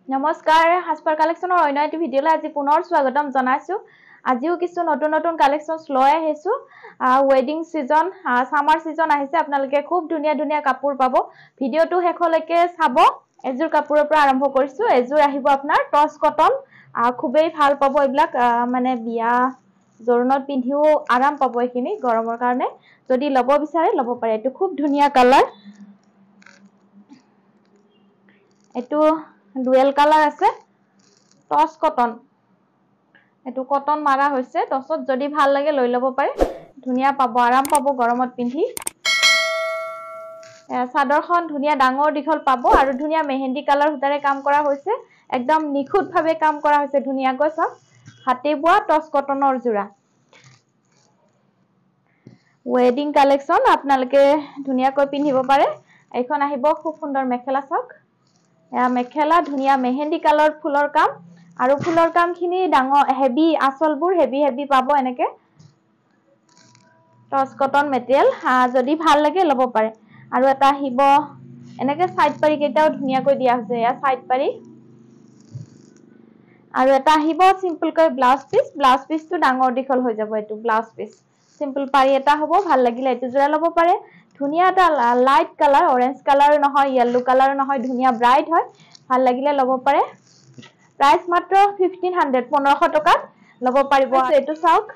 নমস্কাৰ হাসপাৰ কালেকশনৰ অন্য এটি ভিডিঅলৈ আজি পুনৰ স্বাগতম জনাইছো আজিও কিছু নতুন নতুন কালেকশনস লৈ আহিছো ওয়েডিং সিজন সামাৰ সিজন আহিছে আপোনালোকে খুব ধুনীয়া ধুনীয়া কাপোৰ পাব ভিডিঅটো শেষলৈকে চাব এজোৰ কাপোৰৰ পৰা আৰম্ভ কৰিছো এজোৰ আহিব আপোনাৰ টস কটন খুবেই ভাল পাব এইবিলাক মানে বিয়া জোৰোণত পিন্ধিও আৰাম পাব এখিনি গৰমৰ কাৰণে যদি লব বিচাৰে লব পাৰে এটো খুব ধুনীয়া কালাৰ এটো ডুৱেল কালাৰ আছে টস কটন এটো কটন মাৰা হৈছে টসত যদি ভাল লাগে লৈ লব পাৰে ধুনীয়া পাব আৰাম পাব গৰমত পিন্ধি সাদৰখন ধুনীয়া ডাঙৰ দীঘল পাব আৰু ধুনীয়া মেহেন্দি কালাৰ হুতাৰে কাম কৰা হৈছে একদম নিখুত ভাবে কাম কৰা হৈছে ধুনীয়াকৈ সব হাতে বোৱা টস কটনৰ জোৰা ওয়েডিং কালেকশন আপোনালোকে ধুনীয়াকৈ পিন্ধিব পাৰে এইখন আহিব খুব সুন্দৰ মেখেলা সক মেখেলা ধুনীয়া মেহেন্দি কালাৰ ফুলৰ কাম আৰু ফুলৰ কামখিনি ডাঙৰ হেভি আসলবোৰ হেভি পাব এনেকে টস কটন মেটেৰিয়েল যদি ভাল লাগে লব পাৰে আৰু এটা আহিব এনেকে সাইড পাৰি কেটাও ধুনীয়াকৈ দিয়া হৈছে এয়া সাইড পাৰি আৰু এটা আহিব সিম্পল কৈ ব্লাউজ পিসটো ডাঙৰ দীঘল হৈ যাব এটো ব্লাউজ পিস সিম্পল পাৰি এটা হ'ব ভাল লাগিলে এটো জোৰা লব পাৰে ধুনীয়া এটা লাইট কালাৰ অৰেঞ্জ কালাৰ নহয় ইয়েলো কালাৰ নহয় ধুনীয়া ব্ৰাইট হয় ভাল লাগিলে লব পাৰে প্ৰাইস মাত্ৰ 1500 1500 টকা লব পাৰিব এটো চাওক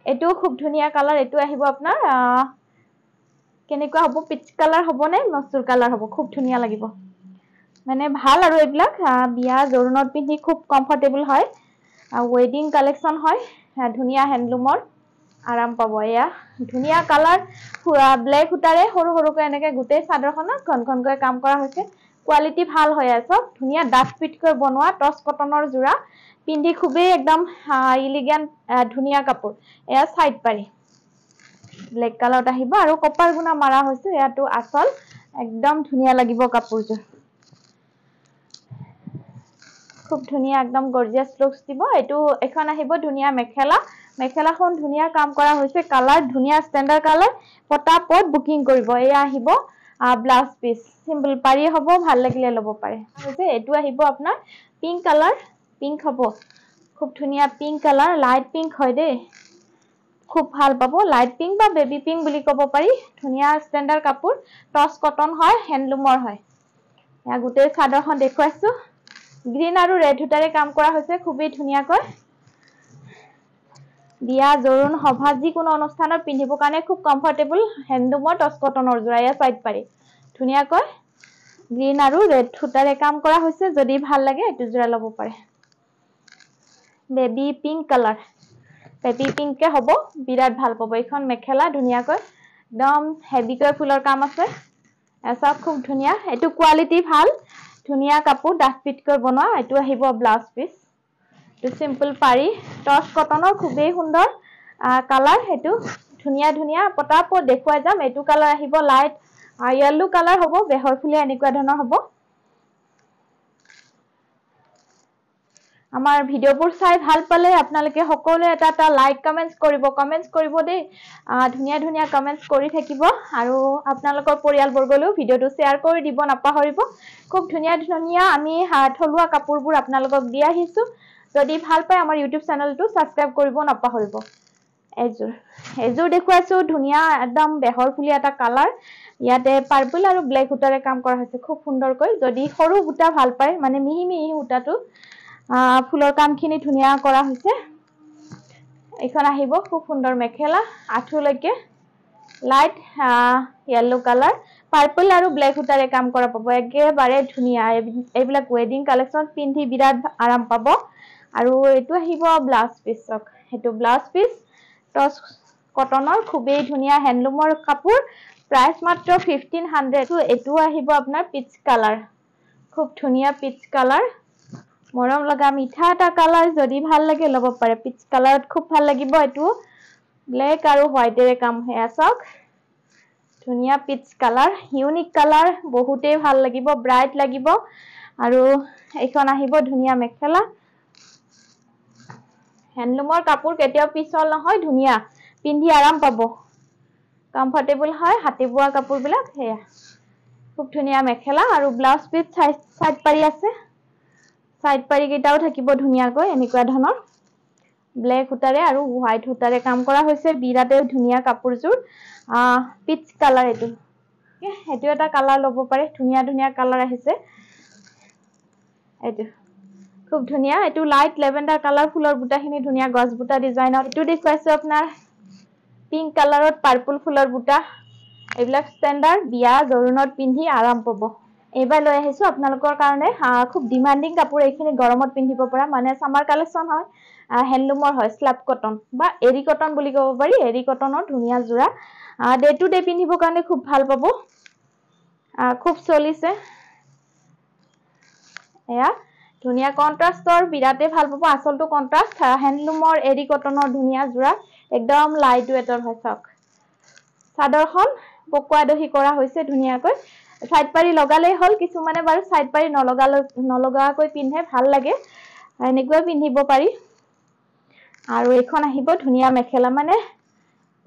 এটো খুব ধুনীয়া কালাৰ এটো আহিব আপোনাৰ কেনেকুৱা হ'ব পিচ কালাৰ হ'ব নে মস্তুৰ কালাৰ হ'ব খুব ধুনীয়া লাগিব মানে ভাল আৰু এইবিলাক বিয়া জোৰোণত পিন্ধি খুব কমফৰ্টেবল হয় ওয়েডিং কালেকশন হয় ধুনীয়া হ্যান্ডলুমৰ আৰাম পাব এয়া ধুনীয়া কালাৰ ব্ল্যাক হুটাৰে সৰু সৰুকৈ এনেকে গুটেই চাদৰখনত ঘনঘনকৈ কাম কৰা হৈছে কোৱালিটি ভাল হয় আছে ধুনীয়া ডাক পিটকৈ বনোৱা টস কটনৰ জোৰা পিন্ধি খুবেই একদম ইলিগেন্ট ধুনীয়া কাপোৰ এয়া সাইড পাৰি ব্ল্যাক কালাৰত আহিব আৰু কপাৰ গুনা মাৰা হৈছে এয়াটো আসল একদম ধুনীয়া লাগিব কাপোৰজোৰ খুব ধুনীয়া একদম গৰ্জিয়াস লুকস দিব এটো এখন আহিব ধুনীয়া মেখেলাখন ধুনীয়া কাম কৰা হৈছে কালাৰ ধুনীয়া ষ্টেন্ডাৰ্ড কালাৰ পটাপট বুকিং কৰিব এয়া আহিব ব্লাউজ পিস সিম্পল পাৰি হ'ব ভাল লাগিলে লব পাৰে হৈছে এটো আহিব আপোনাৰ পিংক কালাৰ পিংক হ'ব খুব ধুনীয়া পিংক কালাৰ লাইট পিংক হয় দে খুব ভাল পাব লাইট পিংক বা বেবি পিংক বুলি ক'ব পাৰি ধুনীয়া ষ্টেন্ডাৰ্ড কাপোৰ টস কটন হয় হ্যান্ডলুমৰ হয় এয়া গুটেই চাদৰখন দেখুৱাইছো গ্ৰীন আৰু ৰেড হুটাৰে কাম কৰা হৈছে খুবই ধুনীয়াকৈ বিয়া জোৰোণ সভা যিকোনো অনুষ্ঠানত পিন্ধিব কাৰণে খুব কমফৰ্টেবল হ্যান্ডলুমৰ টস কটনৰ জোৰা এয়া সাইড পাৰি ধুনীয়াকৈ গ্ৰীন আৰু ৰেড হুটাৰে কাম কৰা হৈছে যদি ভাল লাগে এটো জোৰা লব পাৰে বেবি পিংক কালাৰ বেবি পিংকে হ'ব বিৰাট ভাল পাব এইখন মেখেলা ধুনীয়াকৈ একদম হেভিকৈ ফুলৰ কাম আছে এসব খুব ধুনীয়া এটো কোৱালিটি ভাল ধুনীয়া কাপোৰ ডাক পিটকৈ বনোৱা এটো আহিব ব্লাউজ পিস এটো সিম্পল পাৰি টস কটনৰ খুবেই সুন্দৰ কালাৰ এটো ধুনীয়া পটাপট দেখুৱাই যাম এটো কালাৰ আহিব লাইট ইয়েলো কালাৰ হ'ব বেহৰ ফুলিয়া এনেকুৱা ধৰণৰ হ'ব আমাৰ ভিডিঅবোৰ চাই ভাল পালে আপোনালোকে সকলোৱে এটা লাইক কমেন্টস কৰিব দেই ধুনীয়া কমেন্টস কৰি থাকিব আৰু আপোনালোকৰ পৰিয়ালবৰ্গলৈও ভিডিঅটো শেয়াৰ কৰি দিব নাপাহৰিব খুব ধুনীয়া আমি থলুৱা কাপোৰবোৰ আপোনালোকক দি আহিছো যদি ভাল পায় আমাৰ ইউটিউব চেনেলটো সাবস্ক্ৰাইব কৰিব নাপাহৰিব এজোৰ দেখুৱাইছো ধুনীয়া একদম বেহৰ ফুলিয়া এটা কালাৰ ইয়াতে পাৰ্পল আৰু ব্ল্যাক হুটাৰে কাম কৰা হৈছে খুব সুন্দৰকৈ যদি সৰু হুটা ভাল পায় মানে মিহি হুটাটো ফুলৰ কামখিনি ধুনীয়া কৰা হৈছে এইখন আহিব খুব সুন্দৰ মেখেলা আঠুলৈকে লাইট ইয়েলো কালাৰ পাৰ্পল আৰু ব্ল্যাক হুটাৰে কাম কৰা পাব একেবাৰে ধুনীয়া এইবিলাক ওয়েডিং কালেকশন পিন্ধি বিৰাট আৰাম পাব আৰু এটো আহিব ব্লাউজ পিসক হেতু ব্লাউজ পিস টস কটনৰ খুবেই ধুনীয়া হ্যান্ডলুমৰ কাপোৰ প্ৰাইস মাত্ৰ 1500 এটো আহিব আপোনাৰ পিচ কালাৰ খুব ধুনীয়া পিচ কালাৰ মৰম লগা মিঠা এটা কালাৰ যদি ভাল লাগে লব পাৰে পিচ কালাৰত খুব ভাল লাগিব এটো ব্ল্যাক আৰু হোৱাইটেৰে কাম হেয়া সক ধুনীয়া পিচ কালাৰ ইউনিক কালাৰ বহুতেই ভাল লাগিব ব্ৰাইট লাগিব আৰু এইখন আহিব ধুনীয়া মেখেলা হ্যান্ডলুমৰ কাপোৰ কেতিয়াও পিছল নহয় ধুনীয়া পিন্ধি আৰাম পাব কমফৰ্টেবল হয় হাতে বোৱা কাপোৰবিলাক হেয়া খুব ধুনীয়া মেখেলা আৰু ব্লাউজ পিস সাইড পাৰি আছে সাইড পাৰি কেইটাও থাকিব ধুনীয়াকৈ এনেকুৱা ধৰণৰ ব্লেক সূতাৰে আৰু হোৱাইট সূতাৰে কাম কৰা হৈছে বিৰাটে ধুনীয়া কাপোৰযোৰ পিচ কালাৰ এটো এটো এটা কালাৰ ল'ব পাৰে ধুনীয়া ধুনীয়া কালাৰ আহিছে এটো খুব ধুনীয়া এটো লাইট লেভেন্ডাৰ কালাৰ ফুলৰ বুটাখিনি ধুনীয়া গছ বুটা ডিজাইনত এটো দেখুৱাইছো আপোনাৰ পিংক কালাৰত পাৰ্পল ফুলৰ বুটা এইবিলাক স্ট্যান্ডাৰ্ড বিয়া জৰুনত পিন্ধি আৰাম পাব এবাৰ লৈ আহিছো আপোনালোকৰ কাৰণে খুব ডিমান্ডিং কাপোৰ এইখিনি গৰমত পিন্ধিব পৰা মানে সামাৰ কালেকশন হয় হ্যান্ডলুমৰ হয় স্ল্যাব কটন বা এৰি কটন বুলি ক'ব পাৰি এৰি কটনৰ ধুনীয়া জোৰা ডে টু ডে পিন্ধিবৰ কাৰণে খুব ভাল পাব খুব চলিছে এয়া ধুনীয়া কন্ট্ৰাস্টৰ বিৰাটে ভাল পাব আসলটো কন্ট্ৰাস্ট হ্যান্ডলুমৰ এৰি কটনৰ ধুনীয়া জোৰা একদম লাইট ওয়েটৰ হয় চক চাদৰখন পকোৱা দহি কৰা হৈছে ধুনীয়াকৈ সাইড পাৰি লগালেই হল কিছু মানে বাৰু সাইড পাৰি নলগাকৈ পিন্ধে ভাল লাগে এনেকৈ পিন্ধিব পাৰি আৰু এখন আহিব ধুনীয়া মেখেলা মানে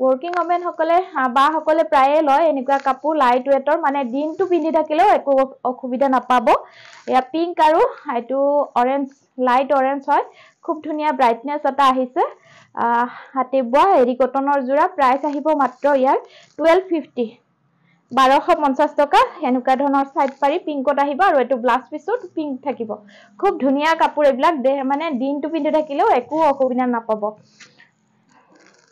working women সকলে বা সকলে প্ৰায়ে লয় এনেকুৱা কাপোৰ লাইট ওয়েটৰ মানে দিনটো পিন্ধি থাকিলেও একো অসুবিধা নাপাব এয়া পিংক আৰু এটো অৰেঞ্জ লাইট অৰেঞ্জ হয় খুব ধুনীয়া ব্ৰাইটনেস এটা আহিছে হাতে বোৱা এৰি কটনৰ জোৰা প্ৰাইস আহিব মাত্ৰ ইয়াৰ 1250 1250 টকা এনেকুৱা ধৰণৰ সাইড পাৰি পিংকত আহিব আৰু এটো ব্লাউজ পিছত পিংক থাকিব খুব ধুনীয়া কাপোৰ এইবিলাক মানে দিনটো পিন্ধি থাকিলেও একো অসুবিধা নাপাব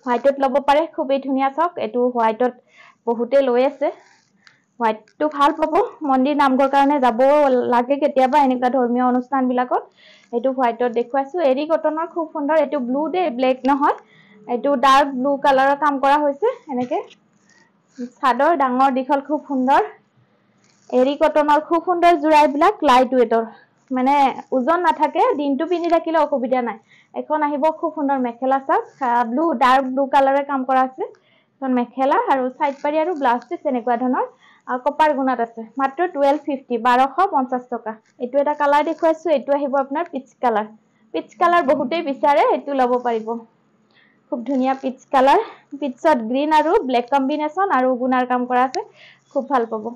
হোৱাইটত লব পাৰে খুবই ধুনীয়া চক এটো হোৱাইটত বহুতে লৈ আছে হোৱাইটটো ভাল পাব মন্দিৰ নামঘৰ কাৰণে যাব লাগে কেতিয়াবা এনেকুৱা ধৰ্মীয় অনুষ্ঠান বিলাকত এটো হোৱাইটত দেখুৱাইছো এৰি কটনৰ খুব সুন্দৰ এটো ব্লু দে ব্লেক নহয় এটো ডাৰ্ক ব্লু কালাৰৰ কাম কৰা হৈছে এনেকে চাদৰ ডাঙৰ দীঘল খুব সুন্দৰ এৰি কটনৰ খুব সুন্দৰ জোৰাইবিলাক লাইট ওয়েটৰ মানে ওজন নাথাকে দিনটো পিন্ধি থাকিলে অসুবিধা নাই এখন আহিব খুব সুন্দৰ মেখেলা চাক ব্লু ডাৰ্ক ব্লু কালাৰে কাম কৰা আছে এখন মেখেলা আৰু সাইড পাৰি আৰু ব্লাউজ পিস এনেকুৱা ধৰণৰ কপাৰ গুণাত আছে মাত্ৰ 1250 1250 টকা এটো এটা কালাৰ দেখুৱাইছো এটো আহিব আপোনাৰ পিচ কালাৰ বহুতেই বিচাৰে এটো ল'ব পাৰিব খুব ধুনীয়া পিচ কালাৰ পিচত গ্ৰীন আৰু ব্লেক কম্বিনেশন আৰু গুণাৰ কাম কৰা আছে খুব ভাল পাব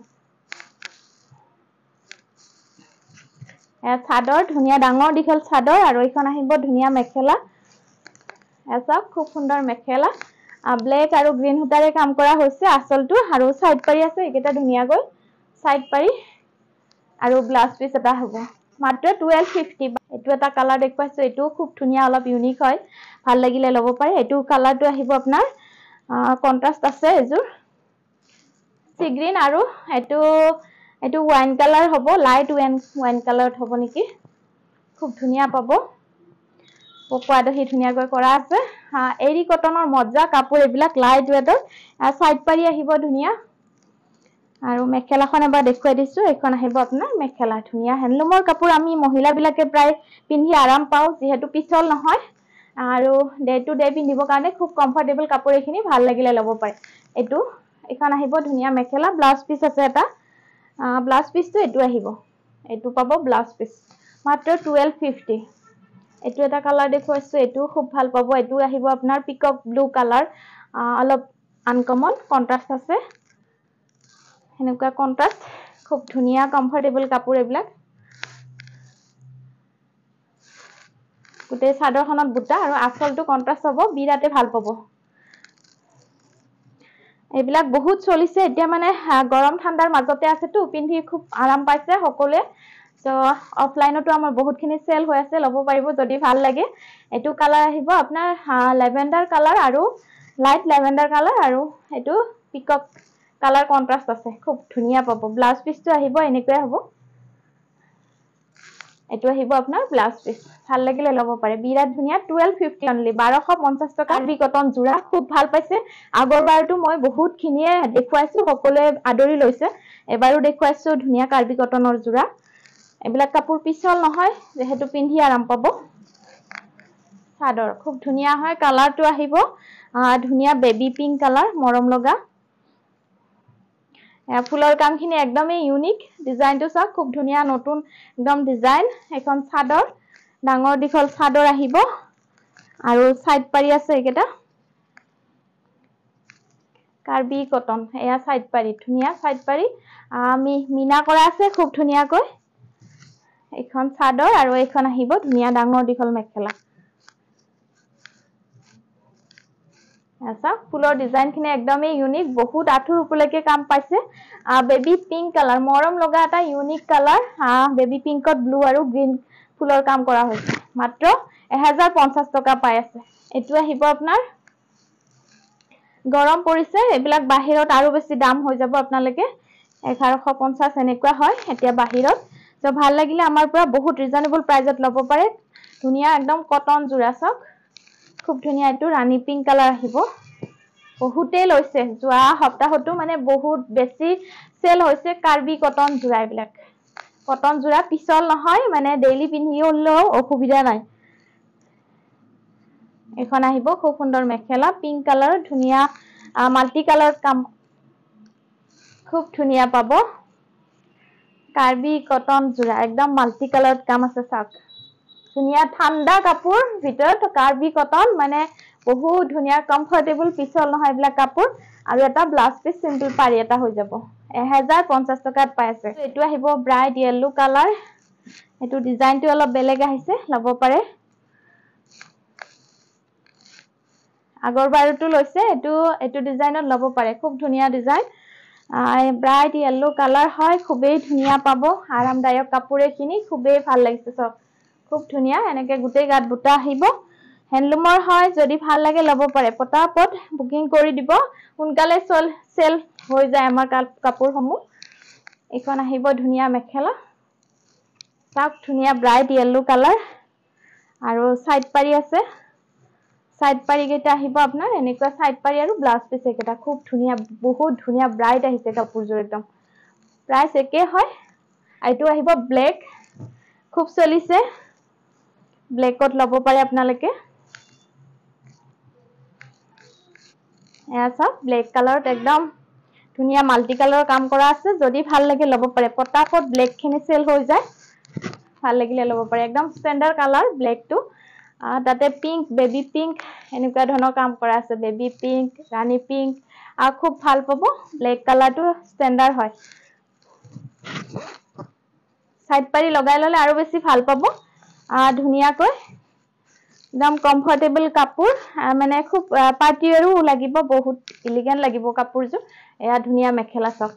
চাদৰ ধুনীয়া ডাঙৰ দীঘল চাদৰ আৰু এখন আহিব ধুনীয়া মেখেলা এসা খুব সুন্দৰ মেখেলা ব্লেক আৰু গ্ৰীন সূতাৰে কাম কৰা হৈছে আসলটো আৰু সাইড পাৰি আছে একেটা ধুনীয়াকৈ সাইড পাৰি আৰু ব্লাউজ পিস এটা হ'ব মাত্ৰ 1250 এটো এটা কালাৰ দেখুৱাইছো এটো খুব ধুনীয়া অলপ ইউনিক হয় ভাল লাগিলে ল'ব পাৰে এটো কালাৰটো আহিব আপোনাৰ কন্ট্ৰাস্ট আছে এজোৰ সি গ্ৰীন আৰু এটো ওয়াইন কালাৰ হ'ব লাইট ওয়াইন কালাৰত হ'ব নেকি খুব ধুনীয়া পাব পকোৱা দহি ধুনীয়াকৈ কৰা আছে এৰি কটনৰ মজ্জা কাপোৰ এইবিলাক লাইট ওয়েটৰ সাইড পাৰি আহিব ধুনীয়া আৰু মেখেলাখন এবাৰ দেখুৱাই দিছো এখন আহিব আপোনাৰ মেখেলা ধুনীয়া হ্যান্ডলুমৰ কাপোৰ আমি মহিলা বিলাকে প্ৰায় পিন্ধি আৰাম পাও যেহেতু পিছল নহয় আৰু ডে টু ডে পিন্ধিবৰ কাৰণে খুব কমফৰ্টেবল কাপোৰ এখিনি ভাল লাগিলে ল'ব পাৰে এটো এখন আহিব ধুনীয়া মেখেলা ব্লাউজ পিস আছে এটা ব্লাউজ পিসটো এটো আহিব এটো পাব ব্লাউজ পিস মাত্ৰ 1250 এটো এটা কালাৰ দেখুৱাইছো এটো খুব ভাল পাব এটো আহিব আপোনাৰ পিকক ব্লু কালাৰ অলপ আনকমন কন্ট্ৰাস্ট আছে এনেকুৱা কন্ট্ৰাস্ট খুব ধুনীয়া কমফৰ্টেবল কাপোৰ এইবিলাক গুটে চাদৰখনত বুটা আৰু আসলটো কন্ট্ৰাস্ট হ'ব বিৰাটে ভাল পাব এইবিলাক বহুত চলিছে এতিয়া মানে গৰম ঠাণ্ডাৰ মাজতে আছে তো পিন্ধি খুব আৰাম পাইছে সকলোৱে সো অফলাইনতো আমাৰ বহুতখিনি সেল হৈ আছে ল'ব পাৰিব যদি ভাল লাগে এটো কালাৰ আহিব আপোনাৰ লেভেন্ডাৰ কালাৰ আৰু লাইট লেভেন্ডাৰ কালাৰ আৰু এটো পিকক কালাৰ কন্ট্ৰাস্ট আছে খুব ধুনীয়া পাব ব্লাউজ পিসটো আহিব এনেকৈ হ'ব এটো আহিব আপোনাৰ ব্লাউজ পিস ভাল লাগিলে ল'ব পাৰে বিৰাট ধুনীয়া 1250 অনলি 1250 টকা কাৰ্বি কটন জোৰা খুব ভাল পাইছে আগৰবাৰটো মই বহুত খিনিয়ে দেখুৱাইছো সকলোৱে আদৰি লৈছে এবাৰো দেখুৱাইছো ধুনীয়া কাৰ্বি কটনৰ জোৰা এইবিলাক কাপোৰ পিছল নহয় যেহেতু পিন্ধি আৰাম পাব চাদৰ খুব ধুনীয়া হয় কালাৰটো আহিব ধুনীয়া বেবি পিংক কালাৰ মৰম লগা ফুলৰ কামখিনি একদমই ইউনিক ডিজাইনটো চাওক খুব ধুনীয়া নতুন একদম ডিজাইন এখন চাদৰ ডাঙৰ দীঘল চাদৰ আহিব আৰু সাইড পাৰি আছে একেটা কাৰ্বি কটন এয়া সাইড পাৰি ধুনীয়া সাইড পাৰি আমি মিনা কৰা আছে খুব ধুনীয়াকৈ এইখন চাদৰ আৰু এইখন আহিব ধুনীয়া ডাঙৰ দীঘল মেখেলা আচ্ছা ফুলৰ ডিজাইনখিনি একদমই ইউনিক বহুত আঠুৰ ওপৰলৈকে কাম পাইছে বেবি পিংক কালাৰ মৰম লগা এটা ইউনিক কালাৰ বেবি পিংকত ব্লু আৰু গ্ৰীন ফুলৰ কাম কৰা হৈছে মাত্ৰ 1050 টকা পাই আছে এটো আহিব আপোনাৰ গৰম পৰিছে এইবিলাক বাহিৰত আৰু বেছি দাম হৈ যাব আপোনালোকে 1150 এনেকুৱা হয় এতিয়া বাহিৰত তো ভাল লাগিলে আমাৰ পৰা বহুত ৰিজনেবল প্ৰাইজত ল'ব পাৰে ধুনীয়া একদম কটন জোৰা চক খুব ধুনীয়া এটো ৰানী পিংক কালাৰ আহিব বহুতে লৈছে যোৱা সপ্তাহটো মানে বহুত বেছি সেল হৈছে কাৰ্বি কটন জোৰা এইবিলাক কটন জোৰা পিছল নহয় মানে ডেইলি পিন্ধিলেও অসুবিধা নাই এখন আহিব খুব সুন্দৰ মেখেলা পিংক কালাৰ ধুনীয়া মাল্টি কালাৰ কাম খুব ধুনীয়া পাব কাৰ্বি কটন জোৰা একদম মাল্টি কালাৰত কাম আছে চাক ধুনীয়া ঠাণ্ডা কাপোৰ ভিতৰত কাৰ্বি কটন মানে বহুত ধুনীয়া কমফৰ্টেবল পিছল নহয় এইবিলাক কাপোৰ আৰু এটা ব্লাউজ পিস সিম্পল পাৰি এটা হৈ যাব 1050 টকাত পাই আছে এটো আহিব ব্ৰাইট ইয়েলো কালাৰ এটো ডিজাইনটো অলপ বেলেগ আহিছে ল'ব পাৰে আগৰবাৰটো লৈছে এটো ডিজাইনত ল'ব পাৰে খুব ধুনীয়া ডিজাইন ব্ৰাইট ইয়েলো কালাৰ হয় খুবেই ধুনীয়া পাব আৰামদায়ক কাপোৰে কিনি খুবেই ভাল লাগিছে সব খুব ধুনীয়া এনেকে গুটেই গাত বুটা আহিব হ্যান্ডলুমৰ হয় যদি ভাল লাগে ল'ব পাৰে পটাপট বুকিং কৰি দিব সোনকালে সেল হৈ যায় আমাৰ কাপোৰসমূহ এখন আহিব ধুনীয়া মেখেলা চাক ধুনীয়া ব্ৰাইট ইয়েলো কালাৰ আৰু সাইড পাৰি আছে সাইড পাৰি কেটা আহিব আপোনাৰ এনেকুৱা সাইড পাৰি আৰু ব্লাউজ পিস এটা খুব ধুনীয়া বহুত ধুনীয়া ব্ৰাইট আহিছে কাপোৰজোৰ একদম প্ৰাইস একে হয় আইটো আহিব ব্ল্যাক খুব চলিছে ব্ল্যাকত ল'ব পাৰে আপোনালোকে এয়া সব ব্ল্যাক কালাৰত একদম ধুনীয়া মাল্টি কালাৰৰ কাম কৰা আছে যদি ভাল লাগে ল'ব পাৰে পটাপট ব্ল্যাক খিনি সেল হৈ যায় ভাল লাগিলে ল'ব পাৰে একদম স্ট্যান্ডাৰ্ড কালাৰ ব্ল্যাকটো তাতে পিংক বেবি পিংক এনেকুৱা ধৰণৰ কাম কৰা আছে বেবি পিংক ৰানী পিংক খুব ভাল পাব ব্ল্যাক কালাৰটো স্ট্যান্ডাৰ্ড হয় সাইড পাৰি লগাই ললে আৰু বেছি ভাল পাব ধুনীয়াকৈ একদম কমফৰ্টেবল কাপোৰ মানে খুব পাৰ্টিৱেৰো লাগিব বহুত এলিগেন্ট লাগিব কাপোৰজোৰ এয়া ধুনীয়া মেখেলা চক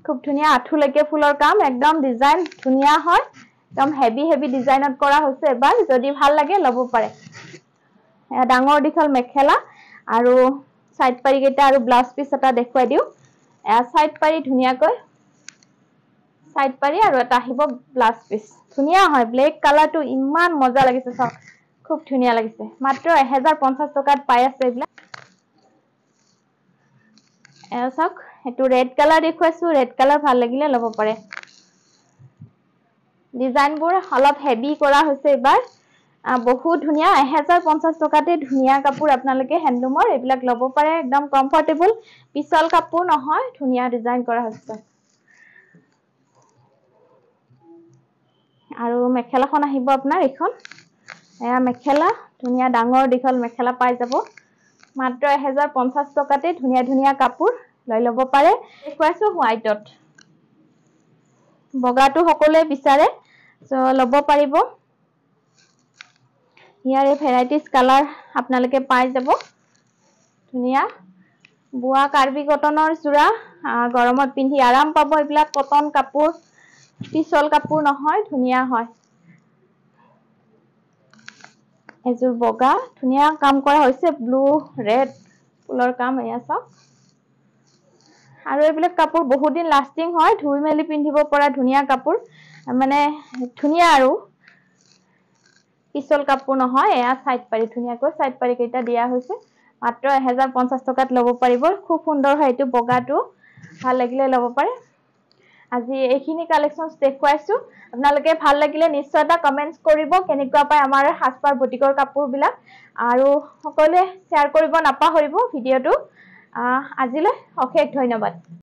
খুব ধুনীয়া আঠুলৈকে ফুলৰ কাম একদম ডিজাইন ধুনীয়া হয় একদম হেভি ডিজাইনত কৰা হৈছে এবাৰ যদি ভাল লাগে ল'ব পাৰে এয়া ডাঙৰ দীঘল মেখেলা আৰু সাইড পাৰি কেটা আৰু ব্লাউজ পিস এটা দেখুৱাই দিও এয়া সাইড পাৰি ধুনীয়াকৈ সাইড পাৰি আৰু এটা আহিব ব্লাউজ পিস ধুনীয়া হয় ব্ল্যাক কালাৰটো ইমান মজা লাগিছে চক খুব ধুনীয়া লাগিছে মাত্ৰ 1050 টকাত পাই আছে এইবিলাক এয়া চক এটো ৰেড কালাৰ দেখুৱাইছো ৰেড কালাৰ ভাল লাগিলে ল'ব পাৰে ডিজাইনবোৰ অলপ হেভি কৰা হৈছে এবাৰ বহুত ধুনীয়া 1050 টকাতে ধুনীয়া কাপোৰ আপোনালোকে হ্যান্ডলুমৰ এইবিলাক ল'ব পাৰে একদম কমফৰ্টেবল পিছল কাপোৰ নহয় ধুনীয়া ডিজাইন কৰা হৈছে আৰু মেখেলাখন আহিব আপোনাৰ এখন এয়া মেখেলা ধুনীয়া ডাঙৰ দীঘল মেখেলা পাই যাব মাত্ৰ 1050 টকাতে ধুনীয়া কাপোৰ লৈ ল'ব পাৰে দেখুৱাইছো হোৱাইটত বগাটো সকলোৱে বিচাৰে সো ল'ব পাৰিব ইয়াৰে ভেৰাইটিজ কালাৰ আপোনালোকে পাই যাব ধুনীয়া বুৱা কাৰ্বি কটনৰ জোৰা গৰমত পিন্ধি আৰাম পাব এইবিলাক কটন কাপোৰ পিছল কাপোৰ নহয় ধুনীয়া হয় এজোৰ বগা ধুনীয়া কাম কৰা হৈছে ব্লু ৰেড ফুলৰ কাম এয়া সব আৰু এইবিলাক কাপোৰ বহুত দিন লাষ্টিং হয় ধুই মেলি পিন্ধিব পৰা ধুনীয়া কাপোৰ মানে ধুনীয়া আৰু পিছল কাপোৰ নহয় এয়া সাইড পাৰি ধুনীয়াকৈ সাইড পাৰি কেটা দিয়া হৈছে মাত্ৰ 1050 টকাত ল'ব পাৰিব খুব সুন্দৰ হয় এটো বগাটো ভাল লাগিলে ল'ব পাৰে আজি এইখিনি কালেকশনস দেখুৱাইছো আপোনালোকে ভাল লাগিলে নিশ্চয় এটা কমেন্টস কৰিব কেনেকুৱা পায় আমাৰ হাসপাৰ বুটিকৰ কাপোৰবিলাক আৰু সকলোৱে শেয়াৰ কৰিব নাপাহৰিব ভিডিওটো আজিলৈ অশেষ ধন্যবাদ